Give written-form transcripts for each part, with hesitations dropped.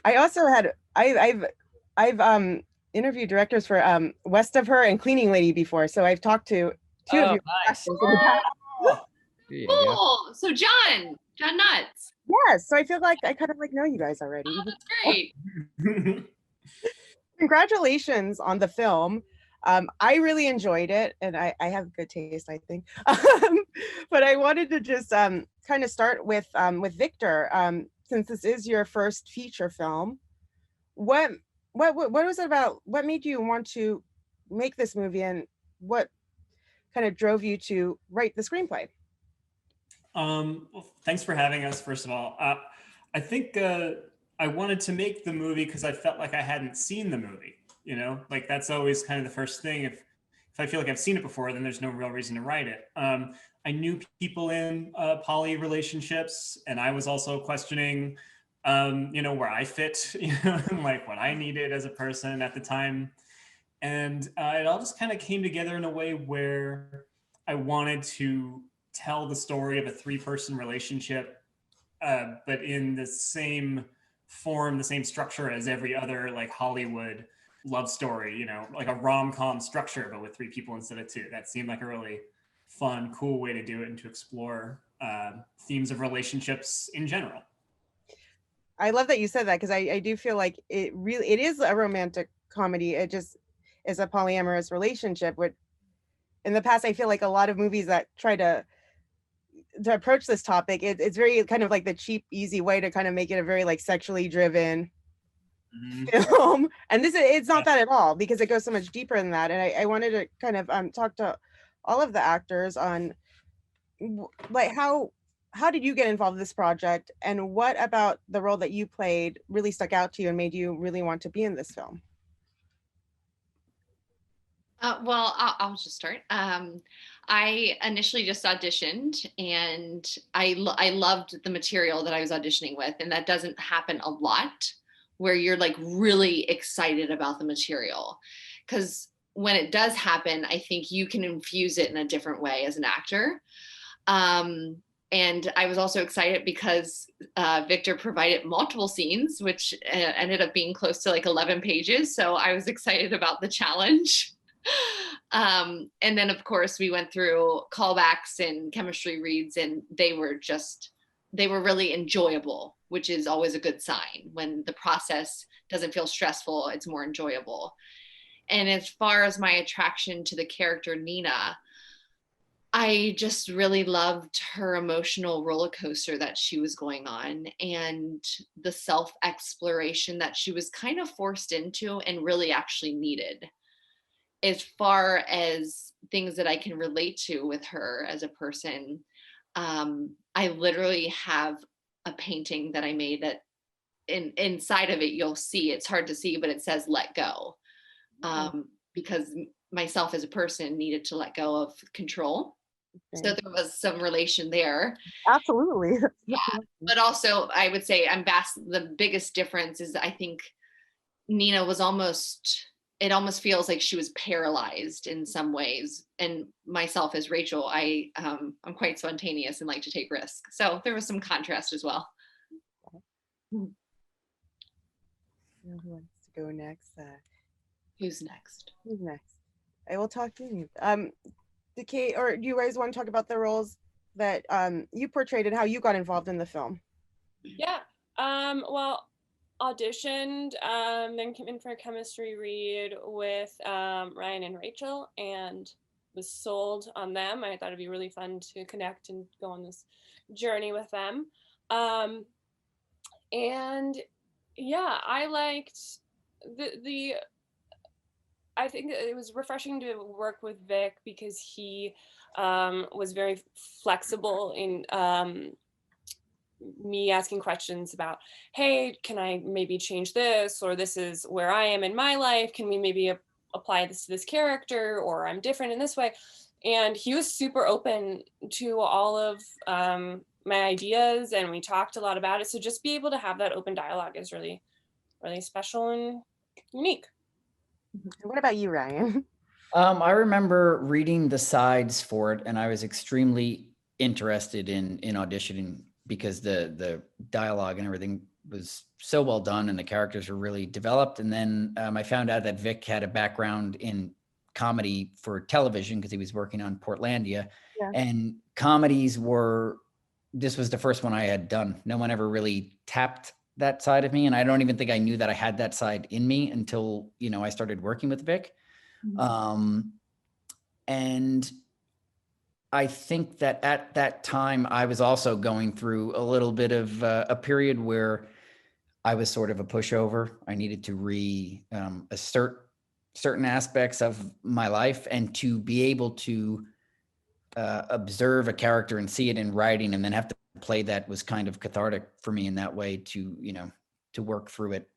I also had I've interviewed directors for West of Her and Cleaning Lady before, so I've talked to two of Oh, you nice. actors in the past. There you go. Cool. So John Nuts. Yes, so I feel like I kind of like know you guys already. Oh, that's great. Congratulations on the film. I really enjoyed it, and I have good taste, I think. But I wanted to just kind of start with Victor, since this is your first feature film. What was it about? What made you want to make this movie, and what kind of drove you to write the screenplay? Well, thanks for having us, first of all. I think I wanted to make the movie because I felt like I hadn't seen the movie. You know, like that's always kind of the first thing. If I feel like I've seen it before, then there's no real reason to write it. I knew people in poly relationships, and I was also questioning, you know, where I fit, you know, and like what I needed as a person at the time. And it all just kind of came together in a way where I wanted to tell the story of a three-person relationship, but in the same form, the same structure as every other like Hollywood love story, you know, like a rom-com structure, but with three people instead of two. That seemed like a really fun, cool way to do it and to explore themes of relationships in general. I love that you said that, because I do feel like it is a romantic comedy. It just is a polyamorous relationship. Which in the past, I feel like a lot of movies that try to approach this topic, it's very kind of like the cheap, easy way to kind of make it a very like sexually driven film. And it's not that at all, because it goes so much deeper than that. And I wanted to kind of talk to all of the actors on like how did you get involved in this project, and what about the role that you played really stuck out to you and made you really want to be in this film? Well, I'll just start. I initially just auditioned, and I loved the material that I was auditioning with, and that doesn't happen a lot, where you're like really excited about the material, because when it does happen, I think you can infuse it in a different way as an actor. And I was also excited because Victor provided multiple scenes, which ended up being close to like 11 pages. So I was excited about the challenge. And then of course we went through callbacks and chemistry reads, and they were really enjoyable, which is always a good sign. When the process doesn't feel stressful, it's more enjoyable. And as far as my attraction to the character Nena, I just really loved her emotional roller coaster that she was going on, and the self-exploration that she was kind of forced into and really actually needed. As far as things that I can relate to with her as a person, I literally have a painting that I made that inside of it, you'll see, it's hard to see, but it says "let go," because myself as a person needed to let go of control. So there was some relation there. Absolutely. Yeah, but also I would say the biggest difference is I think Nena was it almost feels like she was paralyzed in some ways. And myself as Rachel, I'm quite spontaneous and like to take risks. So there was some contrast as well. Who wants to go next? Who's next? Who's next? I will talk to you. Kate, or do you guys want to talk about the roles that you portrayed and how you got involved in the film? Yeah. Well, auditioned, then came in for a chemistry read with Ryan and Rachel, and was sold on them. I thought it'd be really fun to connect and go on this journey with them. And yeah, I liked I think it was refreshing to work with Vic, because he was very flexible in me asking questions about, hey, can I maybe change this, or this is where I am in my life, can we maybe apply this to this character, or I'm different in this way. And he was super open to all of my ideas, and we talked a lot about it. So just be able to have that open dialogue is really, really special and unique. What about you, Ryan? I remember reading the sides for it, and I was extremely interested in auditioning, because the dialogue and everything was so well done and the characters were really developed. And then I found out that Vic had a background in comedy for television because he was working on Portlandia. Yeah. And this was the first one I had done. No one ever really tapped that side of me. And I don't even think I knew that I had that side in me until, I started working with Vic. And I think that at that time, I was also going through a little bit of a period where I was sort of a pushover. I needed to assert certain aspects of my life, and to be able to observe a character and see it in writing and then have to play that was kind of cathartic for me in that way to work through it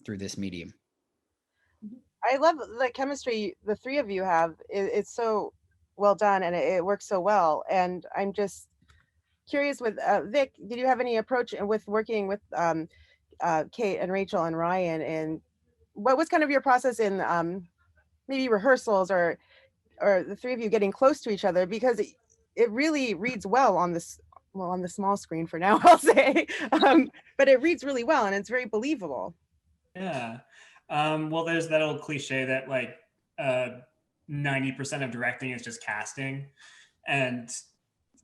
through this medium. I love the chemistry the three of you have. It's so well done, and it works so well. And I'm just curious with Vic, did you have any approach with working with Kate and Rachel and Ryan? And what was kind of your process in maybe rehearsals or the three of you getting close to each other? Because it really reads well on the small screen for now, I'll say. But it reads really well, and it's very believable. Yeah. Well, there's that old cliche that like 90% of directing is just casting. And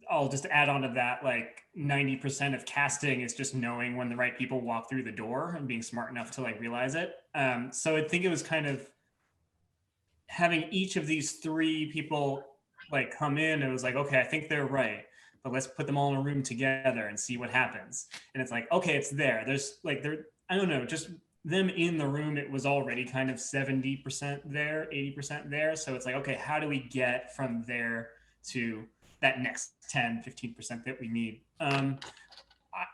I'll just add on to that, like 90% of casting is just knowing when the right people walk through the door and being smart enough to like realize it. So I think it was kind of having each of these three people like come in. It was like, okay, I think they're right, but let's put them all in a room together and see what happens. And it's like, okay, it's there. There's like, I don't know, just them in the room, it was already kind of 70% there, 80% there. So it's like, okay, how do we get from there to that next 10, 15% that we need?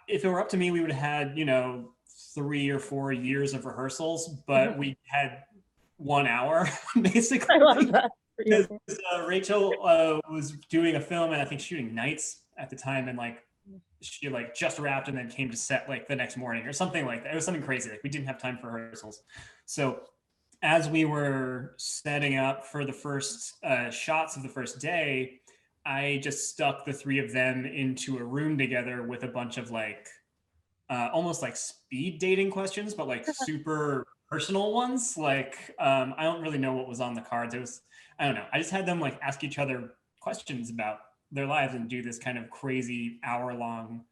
If it were up to me, we would have had, 3 or 4 years of rehearsals, but we had 1 hour basically. I love that. Because Rachel was doing a film and I think shooting nights at the time, and like she like just wrapped and then came to set like the next morning or something like that. It was something crazy. Like we didn't have time for rehearsals. So as we were setting up for the first shots of the first day, I just stuck the three of them into a room together with a bunch of like almost like speed dating questions, but like super personal ones. Like I don't really know what was on the cards. It was, I don't know. I just had them like ask each other questions about their lives and do this kind of crazy hour-long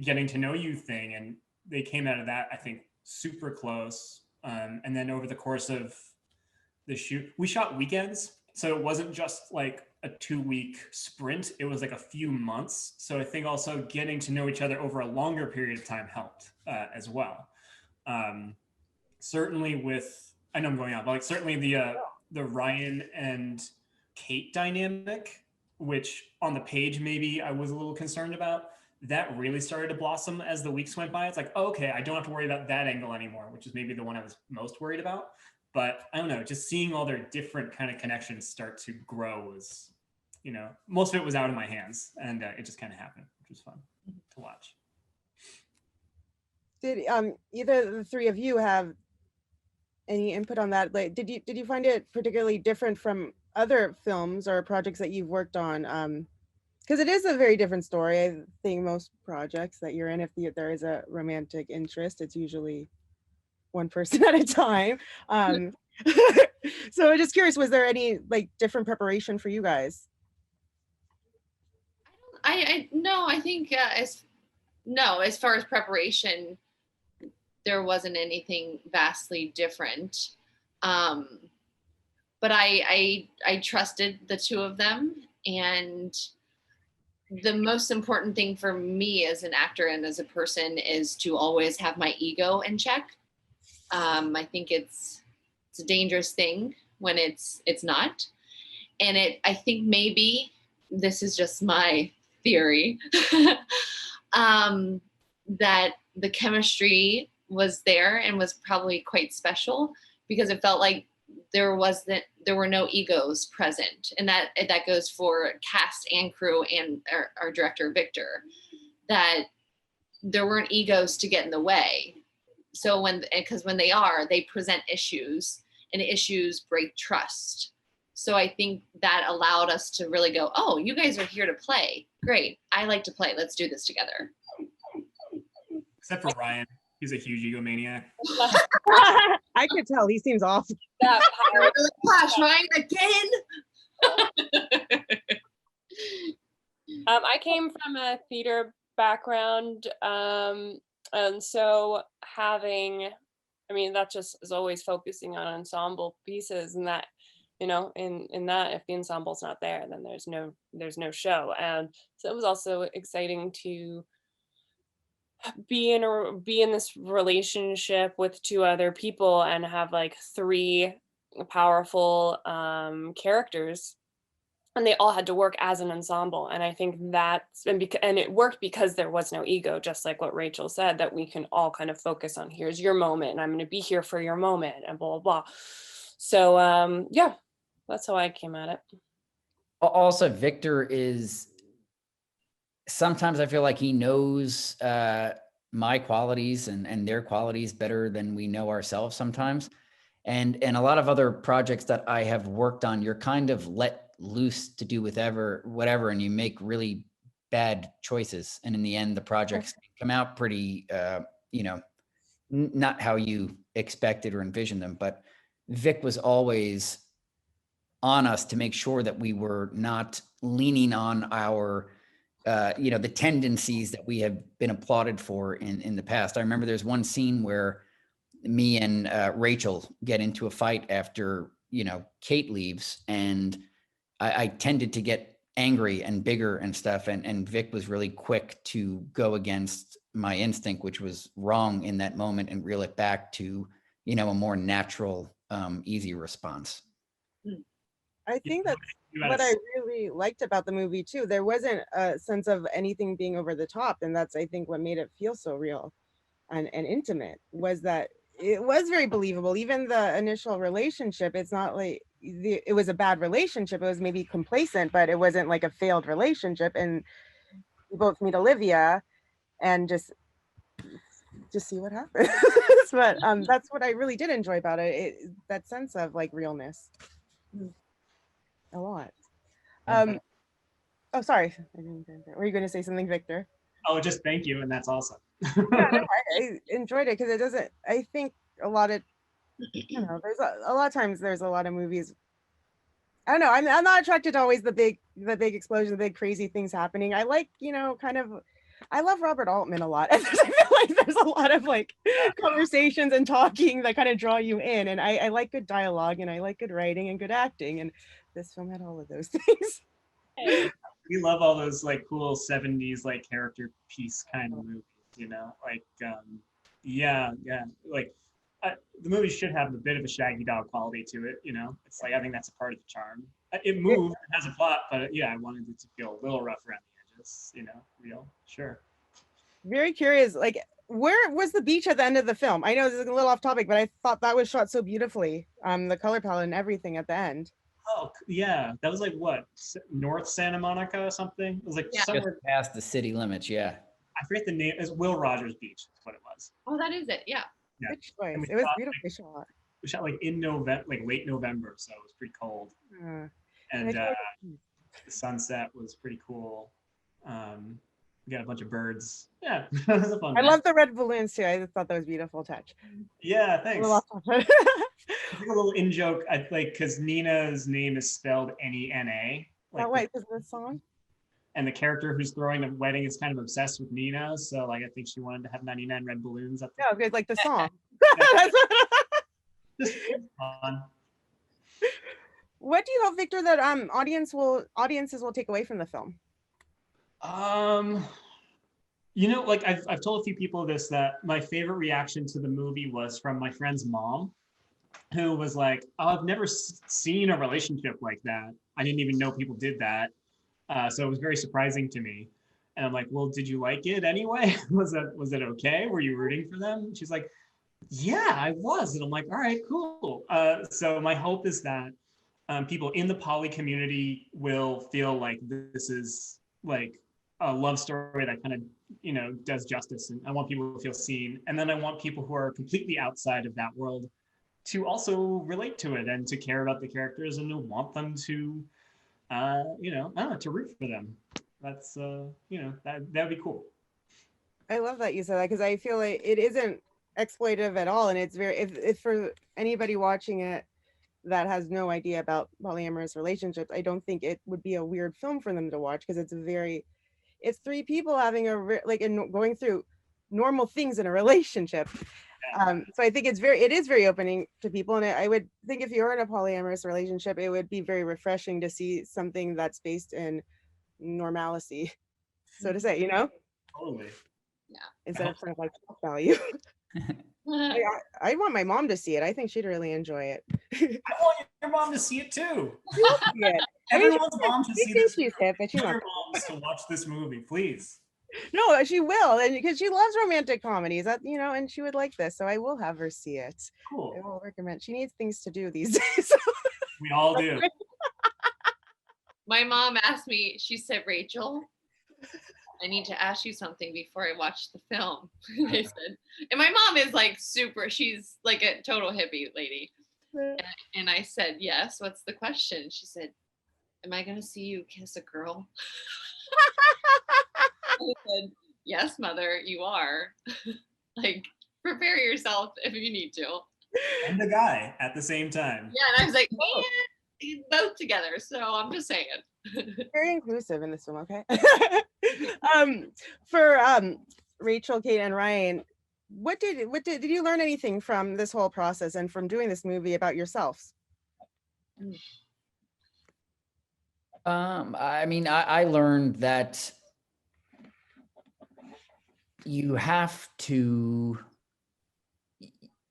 getting to know you thing. And they came out of that, I think, super close. And then over the course of the shoot, we shot weekends. So it wasn't just like a 2-week sprint. It was like a few months. So I think also getting to know each other over a longer period of time helped as well. Certainly with, I know I'm going on, but like certainly the Ryan and Kate dynamic, which on the page maybe I was a little concerned about, that really started to blossom as the weeks went by. It's like, oh, okay, I don't have to worry about that angle anymore, which is maybe the one I was most worried about. But I don't know, just seeing all their different kind of connections start to grow was, most of it was out of my hands, and it just kind of happened, which was fun to watch. Did either of the three of you have any input on that? Like, did you find it particularly different from other films or projects that you've worked on? Because it is a very different story. I think most projects that you're in, if there is a romantic interest, it's usually one person at a time. So I'm just curious, was there any like different preparation for you guys? No, I think as far as preparation, there wasn't anything vastly different. But I trusted the two of them, and the most important thing for me as an actor and as a person is to always have my ego in check. I think it's a dangerous thing when it's not. And I think maybe this is just my theory, that the chemistry was there and was probably quite special because it felt like there were no egos present. And that goes for cast and crew and our director, Victor, that there weren't egos to get in the way. So because when they present issues, and issues break trust. So I think that allowed us to really go, oh, you guys are here to play. Great. I like to play. Let's do this together. Except for Ryan, he's a huge egomaniac. I could tell he seems awful. That power. Gosh, Ryan again. I came from a theater background, and so having, I mean, that just is always focusing on ensemble pieces, and that, you know, in that, if the ensemble's not there, then there's no show. And so it was also exciting to be in this relationship with two other people and have like three powerful characters, and they all had to work as an ensemble. And I think that's, and it worked because there was no ego, just like what Rachel said, that we can all kind of focus on, here's your moment and I'm going to be here for your moment and blah blah blah. So yeah, that's how I came at it. Also, Victor is, sometimes I feel like he knows my qualities and their qualities better than we know ourselves sometimes. And a lot of other projects that I have worked on, you're kind of let loose to do whatever, and you make really bad choices. And in the end, the projects come out pretty, not how you expected or envisioned them. But Vic was always on us to make sure that we were not leaning on our the tendencies that we have been applauded for in the past. I remember there's one scene where me and Rachel get into a fight after, Kate leaves, and I tended to get angry and bigger and stuff. And Vic was really quick to go against my instinct, which was wrong in that moment, and reel it back to, a more natural, easy response. I think that's what I really liked about the movie too. There wasn't a sense of anything being over the top, and that's, I think, what made it feel so real and intimate, was that it was very believable. Even the initial relationship, it's not like it was a bad relationship. It was maybe complacent, but it wasn't like a failed relationship. And we both meet Olivia and just see what happens. But that's what I really did enjoy about it, that sense of like realness. A lot. Oh, sorry. Were you going to say something, Victor? Oh, just thank you, and that's awesome. Yeah, no, I enjoyed it because it doesn't. I think a lot of, there's a lot of times there's a lot of movies. I don't know. I'm not attracted to always the big explosion, the big crazy things happening. I like, I love Robert Altman a lot. I feel like there's a lot of like conversations and talking that kind of draw you in, and I like good dialogue, and I like good writing and good acting, and this film had all of those things. We love all those like cool 70s like character piece kind of movies, like like the movie should have a bit of a Shaggy Dog quality to it, it's like, I think that's a part of the charm. It moved, it has a plot, but yeah, I wanted it to feel a little rough around the edges, real, sure. Very curious, like, where was the beach at the end of the film? I know this is a little off topic, but I thought that was shot so beautifully, the color palette and everything at the end. Oh yeah, that was like what, North Santa Monica or something? It was like somewhere just past the city limits. Yeah, I forget the name. It was Will Rogers Beach. Is what it was. Oh, that is it. Yeah. Good choice. It was beautifully shot. We shot like in November, like late November, so it was pretty cold. And the sunset was pretty cool. We got a bunch of birds. Yeah, it was a fun. I love the red balloons too. I thought that was a beautiful touch. Yeah, thanks. A little in joke, because Nena's name is spelled Nena. That way, because of the song. And the character who's throwing the wedding is kind of obsessed with Nena, so like I think she wanted to have 99 red balloons up there. Yeah, good, like the song. Just fun. What do you hope, Victor, that audiences will take away from the film? Like I've told a few people this, that my favorite reaction to the movie was from my friend's mom, who was like, "Oh, I've never seen a relationship like that. I didn't even know people did that." So it was very surprising to me. And I'm like, "Well, did you like it anyway? Was it okay? Were you rooting for them?" She's like, "Yeah, I was." And I'm like, "All right, cool." So my hope is that people in the poly community will feel like this is like a love story that kind of, does justice. And I want people to feel seen. And then I want people who are completely outside of that world to also relate to it and to care about the characters and to want them to, to root for them. That's, that would be cool. I love that you said that, because I feel like it isn't exploitive at all, and it's very, if for anybody watching it that has no idea about polyamorous relationships, I don't think it would be a weird film for them to watch, because it's three people having going through normal things in a relationship. So I think it is very opening to people, and I would think if you're in a polyamorous relationship, it would be very refreshing to see something that's based in normalcy, so to say, Totally. instead of kind of like value. I want my mom to see it. I think she'd really enjoy it. I want your mom to see it too. Yeah. Everyone's mom should see this. She's hip, but she's Tell not. your moms to watch this movie, please. No, she will, and because she loves romantic comedies, and she would like this, so I will have her see it. Cool. I will recommend. She needs things to do these days. We all do. My mom asked me, she said, Rachel, I need to ask you something before I watch the film. I said, and my mom is like she's like a total hippie lady. And I said, yes, what's the question? She said, am I going to see you kiss a girl? I said, yes, mother, you are. Like, prepare yourself if you need to. And the guy at the same time. Yeah, and I was like, man, both together. So I'm just saying. Very inclusive in this film, okay? For Rachel, Kate, and Ryan, what did you learn anything from this whole process and from doing this movie about yourselves? I mean, I learned that you have to,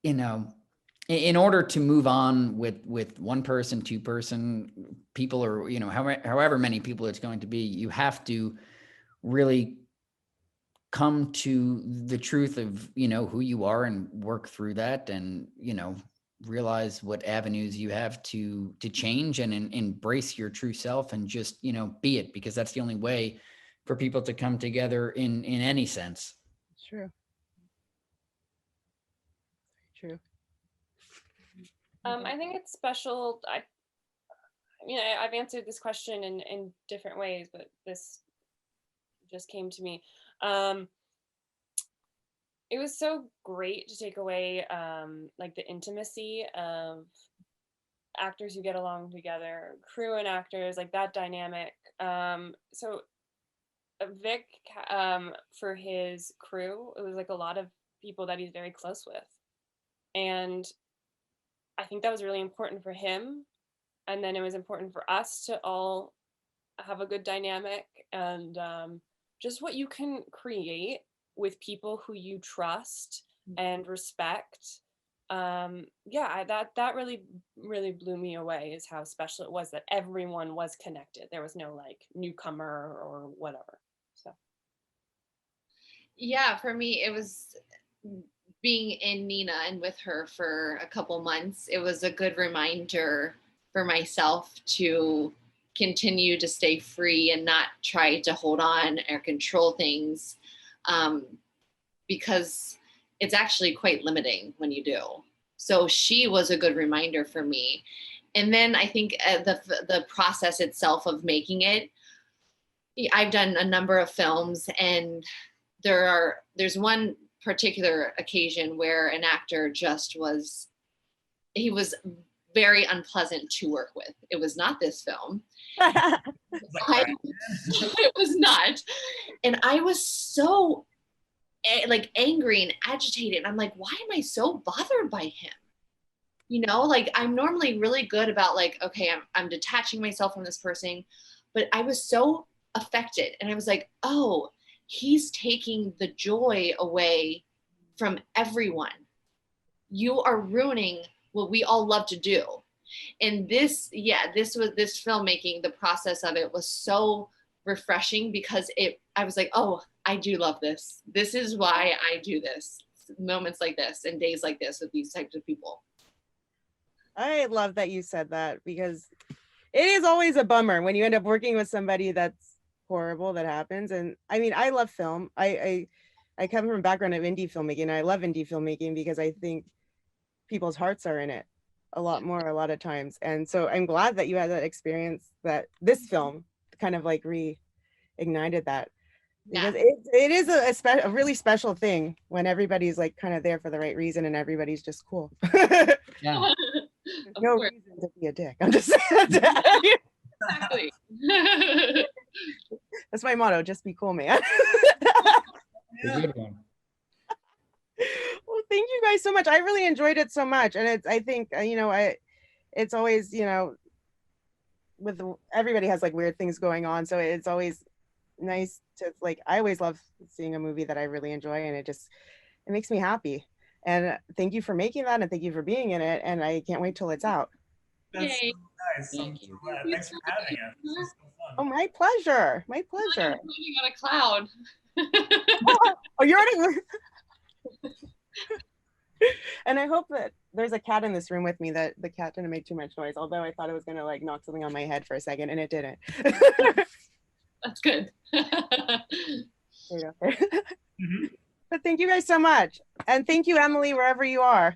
in order to move on with one person, two person, people, or however many people it's going to be, you have to really come to the truth of who you are and work through that, and realize what avenues you have to change and embrace your true self, and just be it, because that's the only way for people to come together in any sense. True. True. I think it's special. I've answered this question in different ways, but this just came to me. It was so great to take away like the intimacy of actors who get along together, crew and actors, like that dynamic. So Vic, for his crew, it was like a lot of people that he's very close with, and I think that was really important for him. And then it was important for us to all have a good dynamic, and just what you can create with people who you trust and respect. That really blew me away, is how special it was that everyone was connected. There was no like newcomer or whatever. So yeah, for me, it was being in Nena and with her for a couple months. It was a good reminder for myself to continue to stay free and not try to hold on or control things, because it's actually quite limiting when you do. So she was a good reminder for me. And then I think the process itself of making it, I've done a number of films, and there's one particular occasion where an actor he was very unpleasant to work with. It was not this film. It was not. And I was so like angry and agitated. I'm like, why am I so bothered by him? Like I'm normally really good about like, okay, I'm detaching myself from this person, but I was so affected, and I was like, oh, he's taking the joy away from everyone. You are ruining what we all love to do. And this filmmaking, the process of it was so refreshing, because I was like, oh, I do love this. This is why I do this. Moments like this and days like this with these types of people. I love that you said that, because it is always a bummer when you end up working with somebody that's horrible that happens. And I mean, I love film. I come from a background of indie filmmaking, and I love indie filmmaking because I think people's hearts are in it a lot of times. And so I'm glad that you had that experience, that this film kind of like reignited that. because it is a really special thing when everybody's like kind of there for the right reason and everybody's just cool. Yeah. No reason to be a dick. I'm just saying. Exactly. That's my motto. Just be cool, man. A good one. Well, thank you guys so much. I really enjoyed it so much, and I think it's always with everybody has like weird things going on, so it's always nice to like. I always love seeing a movie that I really enjoy, and it makes me happy. And thank you for making that, and thank you for being in it. And I can't wait till it's out. That's Yay. so nice. Thank I'm so glad. Thanks for having us. This was so fun. Oh, my pleasure. My pleasure. I'm floating on a cloud. Oh, you're already. And I hope that there's a cat in this room with me, that the cat didn't make too much noise, although I thought it was gonna like knock something on my head for a second, and it didn't. That's good. There you go. But thank you guys so much. And thank you, Emily, wherever you are.